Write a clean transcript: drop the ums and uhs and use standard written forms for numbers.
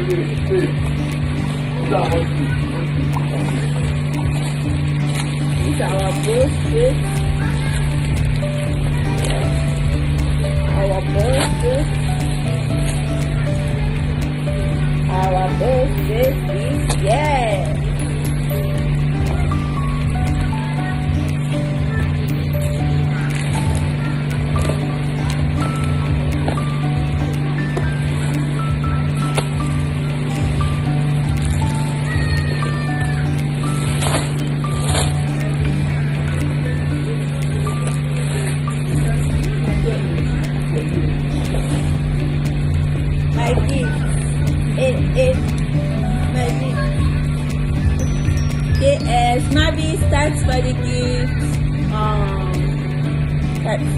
These are our birthday. Our birthday. Our birthday is yeah. My gift. It. My gift. Yes, Mavi starts by the gift. That's